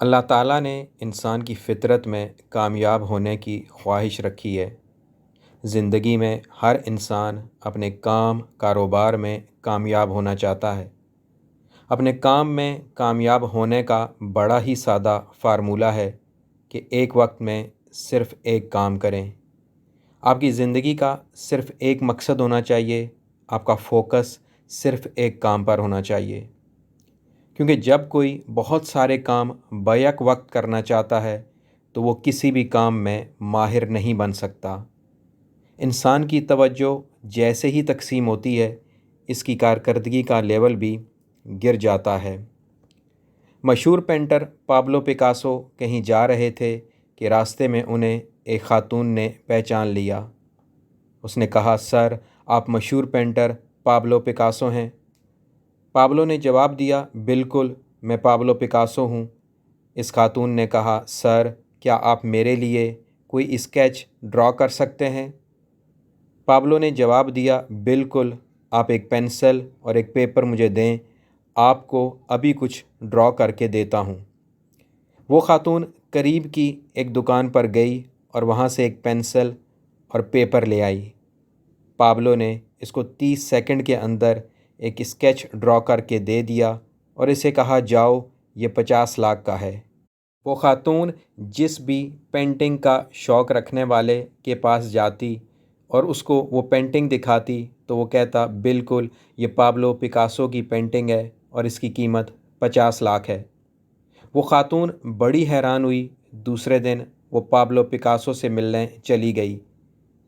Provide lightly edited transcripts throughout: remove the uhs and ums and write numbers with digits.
اللہ تعالیٰ نے انسان کی فطرت میں کامیاب ہونے کی خواہش رکھی ہے۔ زندگی میں ہر انسان اپنے کام کاروبار میں کامیاب ہونا چاہتا ہے۔ اپنے کام میں کامیاب ہونے کا بڑا ہی سادہ فارمولہ ہے کہ ایک وقت میں صرف ایک کام کریں۔ آپ کی زندگی کا صرف ایک مقصد ہونا چاہیے، آپ کا فوکس صرف ایک کام پر ہونا چاہیے۔ کیونکہ جب کوئی بہت سارے کام بیک وقت کرنا چاہتا ہے تو وہ کسی بھی کام میں ماہر نہیں بن سکتا۔ انسان کی توجہ جیسے ہی تقسیم ہوتی ہے، اس کی کارکردگی کا لیول بھی گر جاتا ہے۔ مشہور پینٹر پابلو پکاسو کہیں جا رہے تھے کہ راستے میں انہیں ایک خاتون نے پہچان لیا۔ اس نے کہا، سر، آپ مشہور پینٹر پابلو پکاسو ہیں؟ پابلو نے جواب دیا، بالکل، میں پابلو پکاسو ہوں۔ اس خاتون نے کہا، سر، کیا آپ میرے لیے کوئی اسکیچ ڈرا کر سکتے ہیں؟ پابلو نے جواب دیا، بالکل، آپ ایک پینسل اور ایک پیپر مجھے دیں، آپ کو ابھی کچھ ڈرا کر کے دیتا ہوں۔ وہ خاتون قریب کی ایک دکان پر گئی اور وہاں سے ایک پینسل اور پیپر لے آئی۔ پابلو نے اس کو 30 سیکنڈ کے اندر ایک اسکیچ ڈرا کر کے دے دیا اور اسے کہا، جاؤ، یہ 50 لاکھ کا ہے۔ وہ خاتون جس بھی پینٹنگ کا شوق رکھنے والے کے پاس جاتی اور اس کو وہ پینٹنگ دکھاتی تو وہ کہتا، بالکل، یہ پابلو پکاسو کی پینٹنگ ہے اور اس کی قیمت 50 لاکھ ہے۔ وہ خاتون بڑی حیران ہوئی۔ دوسرے دن وہ پابلو پکاسو سے ملنے چلی گئی۔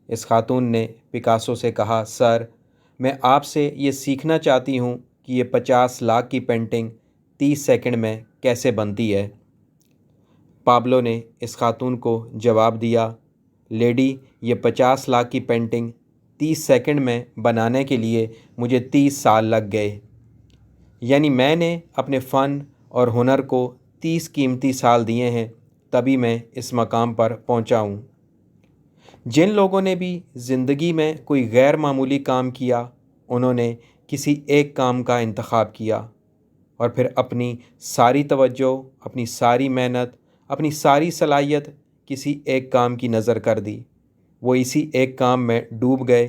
اس خاتون نے پکاسو سے کہا، سر، میں آپ سے یہ سیکھنا چاہتی ہوں کہ یہ 50 لاکھ کی پینٹنگ 30 سیکنڈ میں کیسے بنتی ہے؟ پابلو نے اس خاتون کو جواب دیا، لیڈی، یہ 50 لاکھ کی پینٹنگ 30 سیکنڈ میں بنانے کے لیے مجھے 30 سال لگ گئے، یعنی میں نے اپنے فن اور ہنر کو 30 قیمتی سال دیے ہیں، تبھی میں اس مقام پر پہنچا ہوں۔ جن لوگوں نے بھی زندگی میں کوئی غیر معمولی کام کیا، انہوں نے کسی ایک کام کا انتخاب کیا اور پھر اپنی ساری توجہ، اپنی ساری محنت، اپنی ساری صلاحیت کسی ایک کام کی نظر کر دی۔ وہ اسی ایک کام میں ڈوب گئے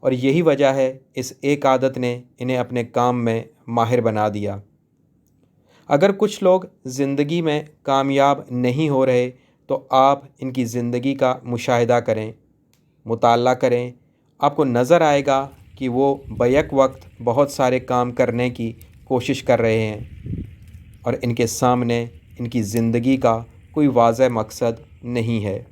اور یہی وجہ ہے اس ایک عادت نے انہیں اپنے کام میں ماہر بنا دیا۔ اگر کچھ لوگ زندگی میں کامیاب نہیں ہو رہے تو آپ ان کی زندگی کا مشاہدہ کریں، مطالعہ کریں۔ آپ کو نظر آئے گا کہ وہ بیک وقت بہت سارے کام کرنے کی کوشش کر رہے ہیں اور ان کے سامنے ان کی زندگی کا کوئی واضح مقصد نہیں ہے۔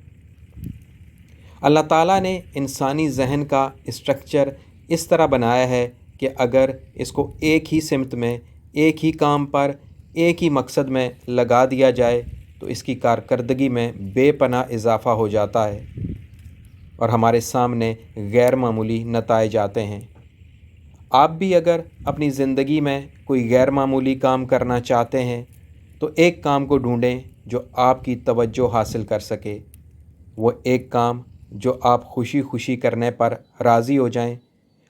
اللہ تعالیٰ نے انسانی ذہن کا اسٹرکچر اس طرح بنایا ہے کہ اگر اس کو ایک ہی سمت میں، ایک ہی کام پر، ایک ہی مقصد میں لگا دیا جائے تو اس کی کارکردگی میں بے پناہ اضافہ ہو جاتا ہے اور ہمارے سامنے غیر معمولی نتائج آتے ہیں۔ آپ بھی اگر اپنی زندگی میں کوئی غیر معمولی کام کرنا چاہتے ہیں تو ایک کام کو ڈھونڈیں جو آپ کی توجہ حاصل کر سکے۔ وہ ایک کام جو آپ خوشی خوشی کرنے پر راضی ہو جائیں،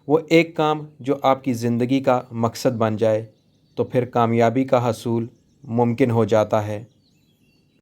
وہ ایک کام جو آپ کی زندگی کا مقصد بن جائے، تو پھر کامیابی کا حصول ممکن ہو جاتا ہے۔